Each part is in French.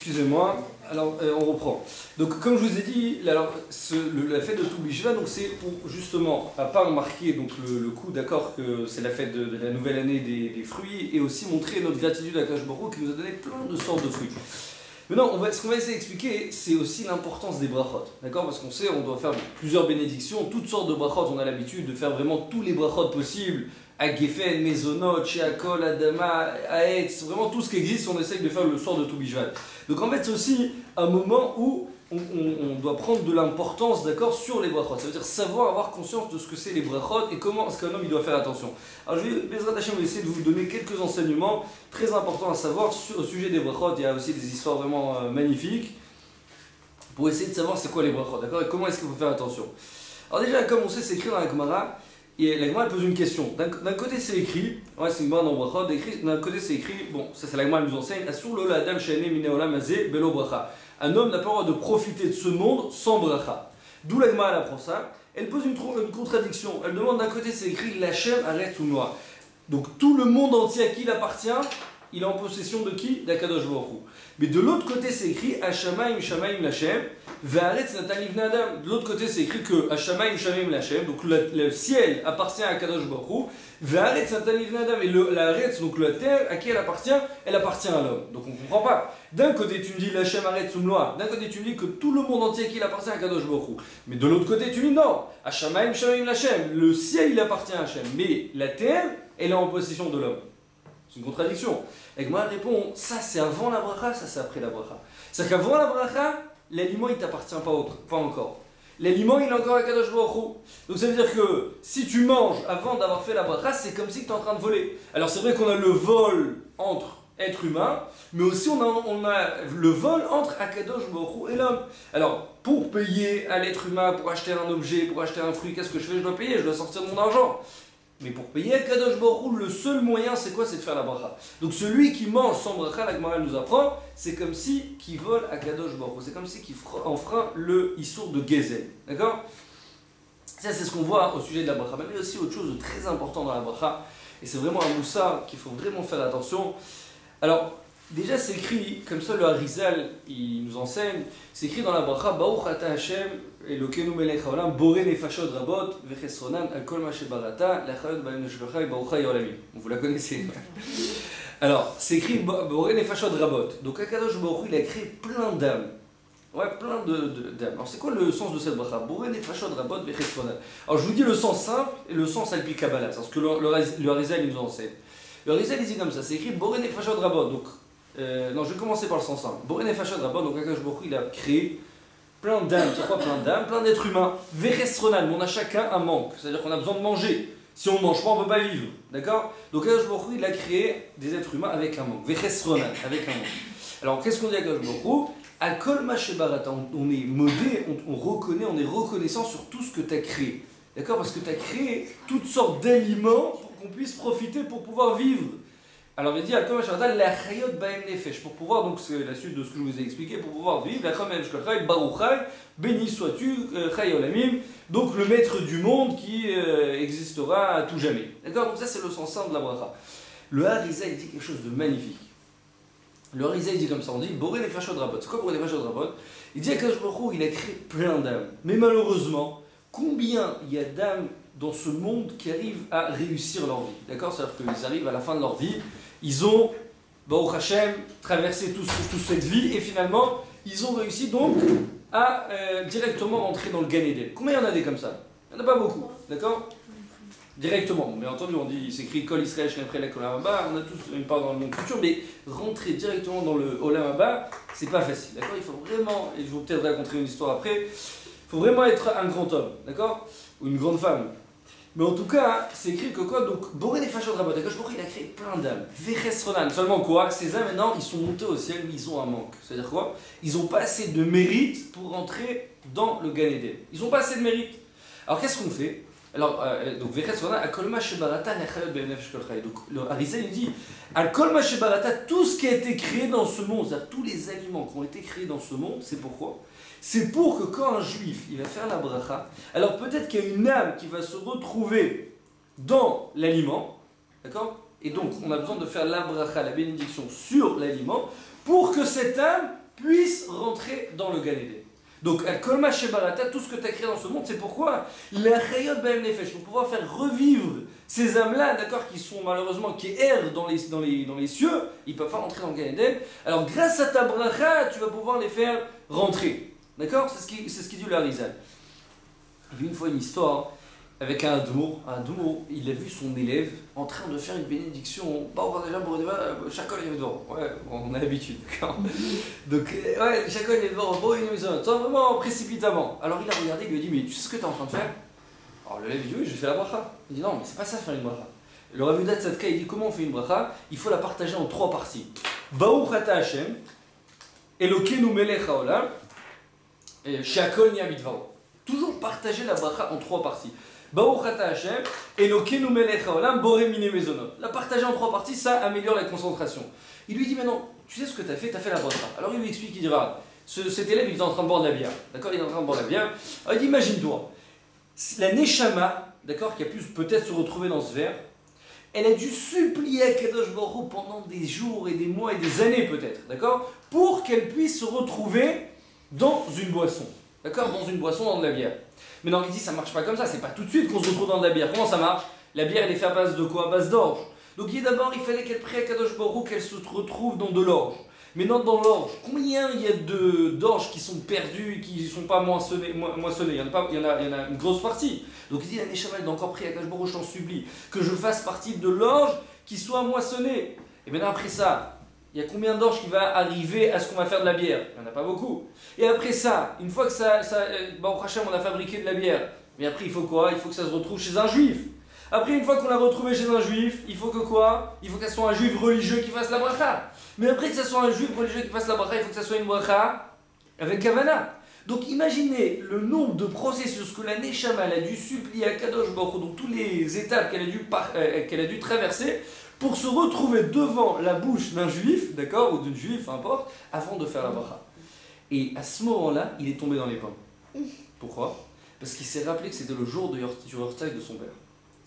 Excusez-moi, alors on reprend. Donc comme je vous ai dit, la fête de Toubishvat, donc c'est pour justement, à part marquer donc, le coup, d'accord, que c'est la fête de la nouvelle année des fruits, et aussi montrer notre gratitude à Kadosh Baruch Hu qui nous a donné plein de sortes de fruits. Maintenant, ce qu'on va essayer d'expliquer, c'est aussi l'importance des brachot, d'accord? Parce qu'on sait, on doit faire plusieurs bénédictions, toutes sortes de brachot, on a l'habitude de faire vraiment tous les brachot possibles, à Geffen, Mezonot, Sheakol, Adama, Aetz, vraiment tout ce qui existe, on essaye de faire le soir de Toubishvat. Donc en fait, c'est aussi un moment où on doit prendre de l'importance, d'accord, sur les brachot. Ça veut dire savoir, avoir conscience de ce que c'est les brachot et comment est-ce qu'un homme il doit faire attention. Alors je vais, Bezrat Hashem, essayer de vous donner quelques enseignements très importants à savoir au sujet des brachot. Il y a aussi des histoires vraiment magnifiques pour essayer de savoir c'est quoi les brachot, d'accord, et comment est-ce qu'il faut faire attention. Alors déjà, comme on sait, c'est écrit dans la Gemara, et la Gemara pose une question. D'un côté c'est écrit, ouais, c'est une Gemara dans brachot, d'un côté c'est écrit, bon, ça c'est la Gemara qui nous enseigne, Asur lo la'adam she'ene mine olam hazeh belo bracha. Un homme n'a pas le droit de profiter de ce monde sans bracha. D'où la Gemara elle apprend ça. Elle pose une contradiction. Elle demande, d'un côté c'est écrit L'Hachem arrête ou noir. Donc tout le monde entier à qui il appartient, il est en possession de qui? D'Akadosh Baruch Hu. Mais de l'autre côté c'est écrit Hashamaim Shamaim L'Hachem Ve'aretz Natan Livnei Adam. De l'autre côté c'est écrit que Hashamaim Shamaim L'Hachem, donc le ciel appartient à Akadosh Baruch Hu. Ve'aretz Natan Livnei Adam, et la Aretz, donc la terre, à qui elle appartient à l'homme. Donc on ne comprend pas. D'un côté tu me dis L'Hachem Aretz Umloa, d'un côté tu me dis que tout le monde entier à qui il appartient à Akadosh Baruch Hu. Mais de l'autre côté tu me dis non, Hashamaim Shamaim L'Hachem, le ciel il appartient à Hachem, mais la terre elle est en possession de l'homme. C'est une contradiction. Et moi je réponds, ça c'est avant la bracha, ça c'est après la bracha. C'est-à-dire qu'avant la bracha, l'aliment il t'appartient pas encore. L'aliment il est encore à Kadosh Baruch Hu. Donc ça veut dire que si tu manges avant d'avoir fait la bracha, c'est comme si tu es en train de voler. Alors c'est vrai qu'on a le vol entre êtres humains, mais aussi on a le vol entre Akadosh Baruch Hu et l'homme. Alors pour payer à l'être humain, pour acheter un objet, pour acheter un fruit, qu'est-ce que je fais? Je dois payer, je dois sortir de mon argent. Mais pour payer Akadosh Baruch Hu, le seul moyen c'est quoi? C'est de faire la bracha. Donc celui qui mange sans bracha, la Gemara nous apprend, c'est comme si qui vole Akadosh Baruch Hu. C'est comme si qu'il enfreint le issour de Gezel. D'accord? Ça c'est ce qu'on voit au sujet de la bracha. Mais il y a aussi autre chose de très important dans la bracha. Et c'est vraiment un moussa qu'il faut vraiment faire attention. Alors, déjà c'est écrit, comme ça le Harizal il nous enseigne, c'est écrit dans la bracha, Baruch ata Hashem, Elokeinu melech haolam, boré nefashot rabot, vechesronan, al kol ma shebarata, lachayot ba'em neshbachai, barucha yolamim. Vous la connaissez. Alors, c'est écrit boré nefashot rabot. Donc Akadosh Baruch Hu, il a créé plein d'âmes. Ouais, plein d'âmes. Alors c'est quoi le sens de cette bracha? Boré nefashot rabot, vechesronan. Alors je vous dis le sens simple et le sens alpi Kabbalah, c'est ce que le Harizal il nous enseigne. Le Harizal il dit comme ça, c'est écrit boré nefashot rabot. Donc non, je vais commencer par le sens simple. Boré nefashot rabot, donc Akadosh Baruch Hu, il a créé plein d'âmes, c'est quoi plein d'âmes? Plein d'êtres humains. Veresronan, on a chacun un manque, c'est-à-dire qu'on a besoin de manger. Si on ne mange pas, on ne peut pas vivre. D'accord? Donc Akadosh Baruch Hu, il a créé des êtres humains avec un manque. Veresronan, avec un manque. Alors qu'est-ce qu'on dit à Akadosh Baruch Hu? Al kol ma shebarata, on est modé, on reconnaît, on est reconnaissant sur tout ce que tu as créé. D'accord? Parce que tu as créé toutes sortes d'aliments pour qu'on puisse profiter, pour pouvoir vivre. Alors il dit al kol ma shebarata, la chayot ba'em nefesh, pour pouvoir, donc c'est la suite de ce que je vous ai expliqué, pour pouvoir vivre, la chayot shkolchai, baruchai, béni sois-tu, chay olamim, donc le maître du monde qui existera à tout jamais. D'accord? Donc ça c'est le sens simple de la bracha. Le Harizal il dit quelque chose de magnifique. Le Harizal il dit comme ça, on dit boré nefashot rabot. C'est quoi boré nefashot rabot? Il dit qu'Akadosh Baruch Hu, il a créé plein d'âmes. Mais malheureusement, combien il y a d'âmes dans ce monde qui arrivent à réussir leur vie? D'accord? C'est-à-dire qu'ils arrivent à la fin de leur vie, ils ont, Baruch Hashem, traversé toute cette vie et finalement, ils ont réussi donc à directement rentrer dans le Gan Eden. Combien il y en a des comme ça? Il n'y en a pas beaucoup, d'accord? Directement, bien entendu, on dit, il s'écrit Kol Israël Shnei Lek Olam Haba, on a tous une part dans le monde futur, mais rentrer directement dans le Olam Haba, c'est pas facile, d'accord? Il faut vraiment, et je vais peut-être raconter une histoire après, il faut vraiment être un grand homme, d'accord? Ou une grande femme. Mais en tout cas, c'est écrit que quoi? Donc, Boré nefashot rabot, Akadosh Baruch Hu, il a créé plein d'âmes. Vechesronan, seulement quoi? Ces âmes maintenant, ils sont montés au ciel, mais ils ont un manque. C'est-à-dire quoi? Ils n'ont pas assez de mérite pour rentrer dans le Gan Eden. Ils n'ont pas assez de mérite. Alors qu'est-ce qu'on fait? Alors, donc, Vechesronan, al kol ma shebarata, lachayot ba'em nefesh kol chay. Donc, le Harizal, il dit, al kol ma shebarata, tout ce qui a été créé dans ce monde, c'est-à-dire tous les aliments qui ont été créés dans ce monde, c'est pourquoi? C'est pour que quand un juif il va faire la bracha, alors peut-être qu'il y a une âme qui va se retrouver dans l'aliment, d'accord? Et donc on a besoin de faire la bracha, la bénédiction sur l'aliment, pour que cette âme puissent rentrer dans le Gan Eden. Donc, Al-Kolma Shebarata, tout ce que tu as créé dans ce monde, c'est pourquoi la Chayot Ba'em Nefesh, pour pouvoir faire revivre ces âmes-là, d'accord, qui sont malheureusement, qui errent dans les cieux, ils ne peuvent pas rentrer dans le Gan Eden. Alors, grâce à ta bracha, tu vas pouvoir les faire rentrer. D'accord? C'est ce qu'il dit le Harizal. Il y a eu une fois une histoire avec un Admour. Un Admour, il a vu son élève en train de faire une bénédiction. Chacun est devant. Ouais, on a l'habitude, d'accord. Donc, ouais, chacun est devant. Bon, il est vraiment précipitamment. Alors il a regardé, il lui a dit, mais tu sais ce que tu es en train de faire? Alors l'élève dit, oui, j'ai fait la bracha. Il dit, non, mais c'est pas ça faire une bracha. Le Rav Yehuda Tzadka, il dit, comment on fait une bracha? Il faut la partager en 3 parties. Baruch ata Hashem, Elokeinu melech haolam, She'akol nהיה bidvaro. Toujours partager la bracha en 3 parties. Baruch ata Hashem, Elokeinu melech haolam, boré mine mezonot. La partager en 3 parties, ça améliore la concentration. Il lui dit maintenant, tu sais ce que tu as fait la bracha. Alors il lui explique, il dira, cet élève il est en train de boire de la bière. D'accord, il est en train de boire de la bière. Alors il dit, imagine-toi, la Neshama, d'accord, qui a pu peut-être se retrouver dans ce verre, elle a dû supplier à Kadosh Baruch Hu pendant des jours et des mois et des années peut-être, d'accord, pour qu'elle puisse se retrouver dans une boisson. D'accord, dans une boisson, dans de la bière. Mais non, il dit, ça marche pas comme ça, c'est pas tout de suite qu'on se retrouve dans de la bière. Comment ça marche? La bière, elle est faite à base de quoi? À base d'orge. Donc il dit d'abord, il fallait qu'elle prie à Kadosh Baruch Hu, qu'elle se retrouve dans de l'orge. Mais non, dans l'orge, combien il y a d'orges qui sont perdues, qui ne sont pas moissonnées? Il y en a une grosse partie. Donc il dit, la Neshama, elle doit encore prier à Kadosh Baruch Hu, je t'en supplie, que je fasse partie de l'orge qui soit moissonnée. Et maintenant après ça, il y a combien d'orges qui va arriver à ce qu'on va faire de la bière? Il n'y en a pas beaucoup. Et après ça, une fois que Baruch Hashem, on a fabriqué de la bière, mais après il faut quoi? Il faut que ça se retrouve chez un juif. Après, une fois qu'on l'a retrouvé chez un juif, il faut que quoi? Il faut que ce soit un juif religieux qui fasse la bracha. Mais après que ce soit un juif religieux qui fasse la bracha, il faut que ce soit une bracha avec kavana. Donc imaginez le nombre de processus que la Neshama a dû supplier à Kadosh Baruch Hu, donc toutes les étapes qu'elle a dû traverser pour se retrouver devant la bouche d'un juif, d'accord, ou d'une juive, peu importe, avant de faire la bracha. Et à ce moment-là, il est tombé dans les pommes. Pourquoi? Parce qu'il s'est rappelé que c'était le jour du yortzeit de son père.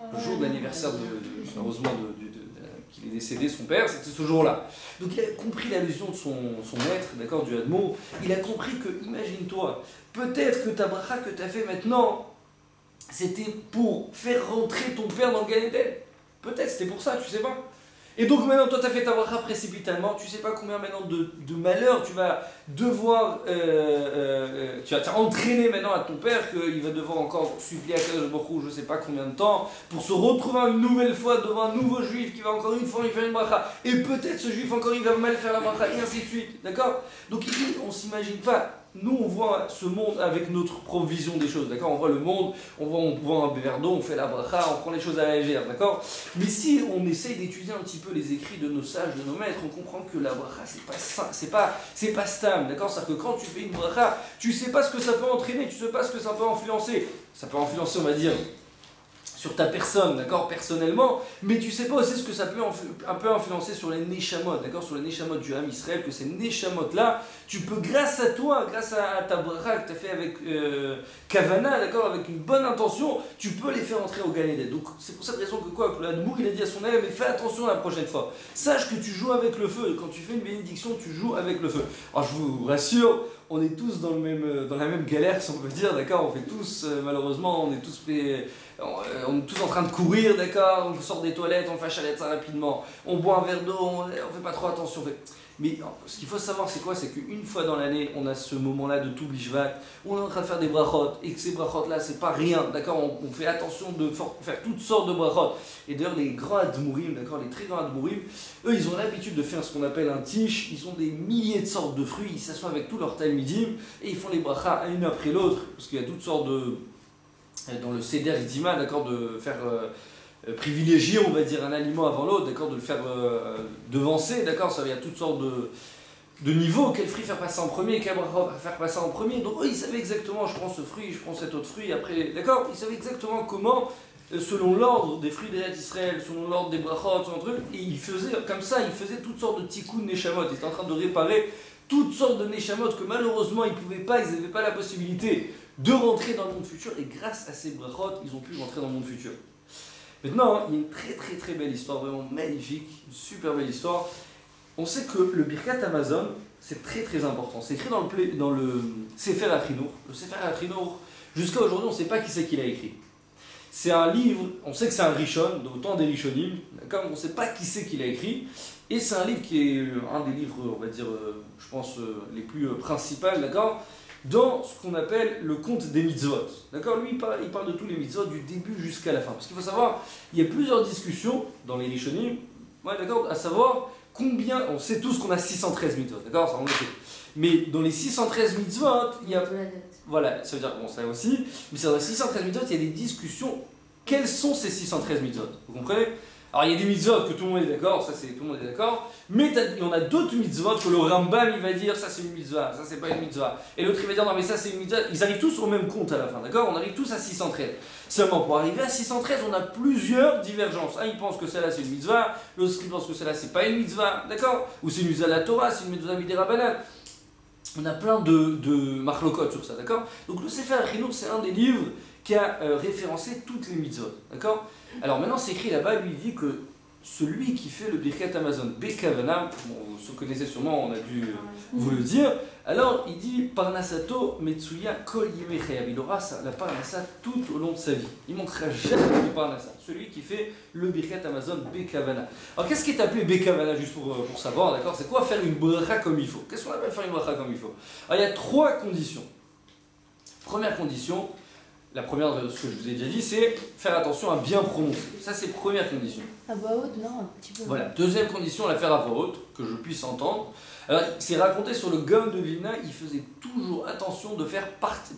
Le jour de l'anniversaire, heureusement, qu'il est décédé, son père, c'était ce jour-là. Donc il a compris l'allusion de son maître, d'accord, du Hadmour. Il a compris que, imagine-toi, peut-être que ta bracha que tu as fait maintenant, c'était pour faire rentrer ton père dans le Gan Eden. Peut-être, c'était pour ça, tu sais pas. Et donc maintenant, toi, tu as fait ta bracha précipitamment, tu sais pas combien maintenant de malheurs tu vas devoir, tu vas entraîner maintenant à ton père qu'il va devoir encore supplier à Kadosh Baruch Hu, je sais pas combien de temps, pour se retrouver une nouvelle fois devant un nouveau juif qui va encore une fois lui faire une bracha. Et peut-être ce juif encore il va mal faire la bracha, et ainsi de suite, d'accord? Donc il dit, on s'imagine pas. Nous, on voit ce monde avec notre propre vision des choses, d'accord? On voit le monde, on voit un verre d'eau, on fait la bracha, on prend les choses à la légère, d'accord? Mais si on essaye d'étudier un petit peu les écrits de nos sages, de nos maîtres, on comprend que la bracha, c'est pas stable, d'accord? C'est-à-dire que quand tu fais une bracha, tu sais pas ce que ça peut entraîner, tu sais pas ce que ça peut influencer. Ça peut influencer, on va dire, sur ta personne, d'accord, personnellement, mais tu sais pas aussi ce que ça peut un peu influencer sur les Neshamot, d'accord, sur les Neshamot du Ham Israël, que ces Neshamot-là, tu peux, grâce à toi, grâce à ta bracha que tu as fait avec Kavana, d'accord, avec une bonne intention, tu peux les faire entrer au Gan Eden. Donc c'est pour cette raison que quoi, que l'Admour, il a dit à son élève, mais fais attention la prochaine fois, sache que tu joues avec le feu, et quand tu fais une bénédiction, tu joues avec le feu. Alors je vous rassure, on est tous dans la même galère, si on peut dire, d'accord, on fait tous, malheureusement, on est tous en train de courir, d'accord, on sort des toilettes, on fait chalet ça rapidement, on boit un verre d'eau, on fait pas trop attention. Mais ce qu'il faut savoir, c'est quoi? C'est qu'une fois dans l'année, on a ce moment-là de tout Bishvat, où on est en train de faire des brachot, et que ces brachot-là, c'est pas rien, d'accord, on fait attention de faire toutes sortes de brachot. Et d'ailleurs, les grands admourim, d'accord, les très grands admourim, eux, ils ont l'habitude de faire ce qu'on appelle un tish, ils ont des milliers de sortes de fruits, ils s'assoient avec tout leur talmidim, et ils font les brachas une après l'autre, parce qu'il y a toutes sortes dans le Seder Dima, d'accord, de faire privilégier, on va dire, un aliment avant l'autre, d'accord, de le faire devancer, d'accord, ça, il y a toutes sortes de niveaux, quel fruit faire passer en premier, quel bracha faire passer en premier. Donc eux, ils savaient exactement, je prends ce fruit, je prends cet autre fruit, après, d'accord, ils savaient exactement comment, selon l'ordre des fruits d'Eretz Israël, selon l'ordre des brachot, selon truc, et ils faisaient comme ça, ils faisaient toutes sortes de tikkun neshamot, ils étaient en train de réparer toutes sortes de neshamot que malheureusement ils pouvaient pas, ils n'avaient pas la possibilité de rentrer dans le monde futur, et grâce à ces brachot, ils ont pu rentrer dans le monde futur. Maintenant, il y a une très très très belle histoire, vraiment magnifique, une super belle histoire. On sait que le Birkat Hamazon, c'est très très important. C'est écrit dans le Sefer HaChinour. Le Sefer HaChinour, jusqu'à aujourd'hui, on ne sait pas qui c'est qui l'a écrit. C'est un livre, on sait que c'est un Rishon, d'autant des Rishonim, d'accord, on ne sait pas qui c'est qui l'a écrit. Et c'est un livre qui est un des livres, on va dire, je pense, les plus principaux, d'accord, dans ce qu'on appelle le conte des mitzvot. D'accord, lui, il parle de tous les mitzvot du début jusqu'à la fin. Parce qu'il faut savoir, il y a plusieurs discussions dans les Rishonim, ouais, d'accord, à savoir combien, on sait tous qu'on a 613 mitzvot, d'accord, ça on le sait. Mais dans les 613 mitzvot, il y a... Voilà, ça veut dire, bon, ça aussi, mais dans les 613 mitzvot, il y a des discussions. Quels sont ces 613 mitzvot? Vous comprenez? Alors il y a des mitzvot que tout le monde est d'accord, ça c'est tout le monde est d'accord, mais il y en a d'autres mitzvot que le Rambam il va dire ça c'est une mitzvah, ça c'est pas une mitzvah, et l'autre il va dire non mais ça c'est une mitzvah, ils arrivent tous au même compte à la fin, d'accord? On arrive tous à 613. Seulement pour arriver à 613 on a plusieurs divergences. Un il pense que celle-là c'est une mitzvah, l'autre il pense que celle-là c'est pas une mitzvah, d'accord? Ou c'est une mitzvah de la Torah, c'est une mitzvah midera banane. On a plein de marlokot sur ça, d'accord? Donc le Sefer HaChinour c'est un des livres qui a référencé toutes les mitzvot, d'accord? Alors maintenant c'est écrit là-bas, lui il dit que celui qui fait le Birkat Hamazon Bekavana, bon, vous se connaissez sûrement, on a dû vous le dire, alors il dit Parnasato Metsuya Kol Yemei Chayav, il aura la Parnassa tout au long de sa vie, il ne manquera jamais de Parnassa, celui qui fait le Birkat Hamazon Bekavana. Alors qu'est-ce qui est appelé Bekavana, juste pour savoir, d'accord? C'est quoi faire une bracha comme il faut? Qu'est-ce qu'on appelle faire une bracha comme il faut? Alors il y a 3 conditions. Première condition, la première de ce que je vous ai déjà dit, c'est faire attention à bien prononcer. Ça, c'est première condition. À voix haute, non, un petit peu. Voilà. Deuxième condition, la faire à voix haute, que je puisse entendre. Alors, c'est raconté sur le Gaon de Vilna, il faisait toujours attention de faire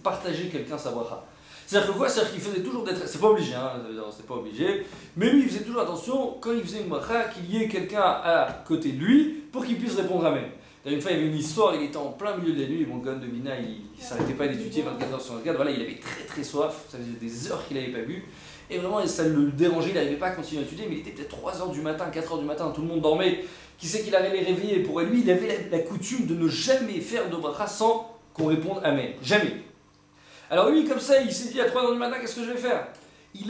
partager quelqu'un sa bracha. C'est-à-dire que quoi? C'est-à-dire qu'il faisait toujours d'être... C'est pas obligé, hein, c'est pas obligé. Mais lui, il faisait toujours attention, quand il faisait une bracha, qu'il y ait quelqu'un à côté de lui pour qu'il puisse répondre Amen. Une fois, il y avait une histoire, il était en plein milieu de la nuit, et mon Gaon de Vilna, il ne s'arrêtait pas d'étudier 24 heures sur 24. Voilà, il avait très très soif, ça faisait des heures qu'il n'avait pas bu. Et vraiment, ça le dérangeait, il n'arrivait pas à continuer à étudier, mais il était peut-être 3 heures du matin, 4 heures du matin, tout le monde dormait. Qui c'est qu'il allait les réveiller? Pour lui, il avait la coutume de ne jamais faire de bracha sans qu'on réponde Amen. Jamais. Alors lui, comme ça, il s'est dit à 3 heures du matin, qu'est-ce que je vais faire? Il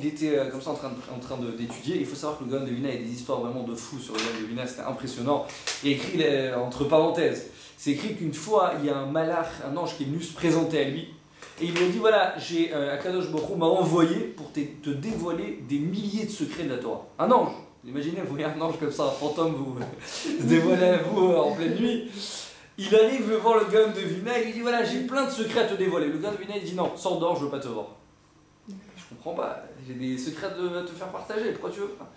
était comme ça en train d'étudier. Il faut savoir que le Gaon de Vilna, il y a des histoires vraiment de fous sur le Gaon de Vilna, c'était impressionnant. Il y a écrit, entre parenthèses, c'est écrit qu'une fois, il y a un malach, un ange qui est venu se présenter à lui. Et il lui a dit, voilà, Akadosh Baruch Hu m'a envoyé pour te dévoiler des milliers de secrets de la Torah. Un ange. Imaginez, vous voyez un ange comme ça, un fantôme, vous se dévoile à vous en pleine nuit. Il arrive devant le Gaon de Vilna et il lui dit, voilà, j'ai plein de secrets à te dévoiler. Le Gaon de Vilna, il dit, non, sors dehors, je veux pas te voir. Je comprends pas, j'ai des secrets à te faire partager, pourquoi tu veux pas?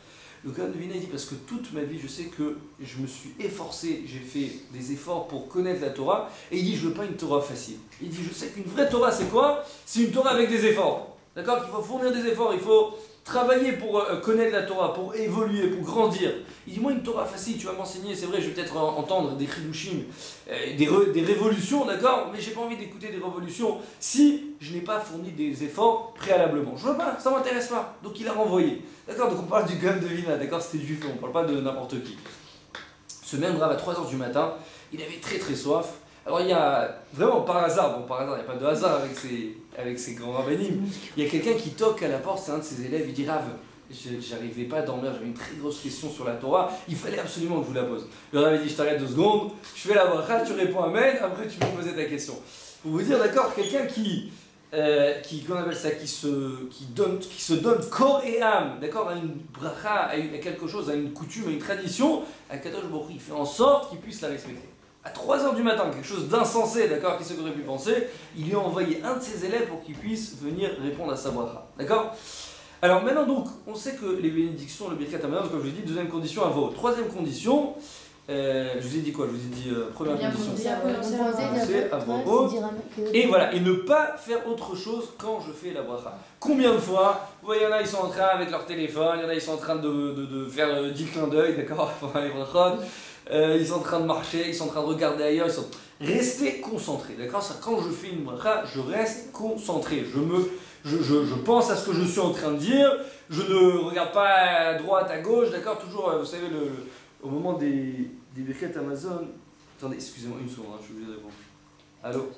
Le Gaon de Vilna dit parce que toute ma vie je sais que je me suis efforcé, j'ai fait des efforts pour connaître la Torah, et il dit je veux pas une Torah facile. Il dit je sais qu'une vraie Torah c'est quoi? C'est une Torah avec des efforts. D'accord? Qu'il faut fournir des efforts, il faut travailler pour connaître la Torah, pour évoluer, pour grandir. Il dit moi une Torah facile, tu vas m'enseigner, c'est vrai je vais peut-être entendre des chidushim, des révolutions, d'accord, mais j'ai pas envie d'écouter des révolutions si je n'ai pas fourni des efforts préalablement. Je veux pas, ça m'intéresse pas. Donc il a renvoyé. D'accord, donc on parle du Gaon de Vilna, d'accord, c'était juif, on parle pas de n'importe qui. Ce même brave à 3 heures du matin, il avait très très soif. Alors il y a, vraiment par hasard, il n'y a pas de hasard avec ces grands rabbinim, il y a quelqu'un qui toque à la porte, c'est un de ses élèves, il dit Rav, j'arrivais pas à dormir, j'avais une très grosse question sur la Torah, il fallait absolument que je vous la pose. Le Rav dit je t'arrête 2 secondes, je fais la bracha, tu réponds Amen, après tu peux me poser ta question. Pour vous dire, d'accord, quelqu'un qu'on appelle ça, qui se donne corps et âme, d'accord, à une bracha, à quelque chose, à une coutume, à une tradition, à Kadosh Baruch Hu, il fait en sorte qu'il puisse la respecter. À 3 heures du matin, quelque chose d'insensé, d'accord, qui aurait pu penser, il lui a envoyé un de ses élèves pour qu'il puisse venir répondre à sa bracha, d'accord? Alors maintenant donc, on sait que les bénédictions, le Birkat Hamazon, comme je vous ai dit, deuxième condition à voix haute. Troisième condition, je vous ai dit quoi? Je vous ai dit première condition, c'est à voix haute, et voilà, et ne pas faire autre chose quand je fais la bracha. Combien de fois, vous voyez, il y en a, ils sont en train avec leur téléphone, il y en a, ils sont en train de faire 10 clins d'œil, d'accord, pendant les brachot. Ils sont en train de marcher, ils sont en train de regarder ailleurs, restez concentrés, d'accord? Quand je fais une bracha, je reste concentré, je pense à ce que je suis en train de dire, je ne regarde pas à droite, à gauche, d'accord? Toujours, vous savez, au moment des Birkat Hamazon, attendez, excusez-moi une seconde, je suis obligé de répondre. Allô?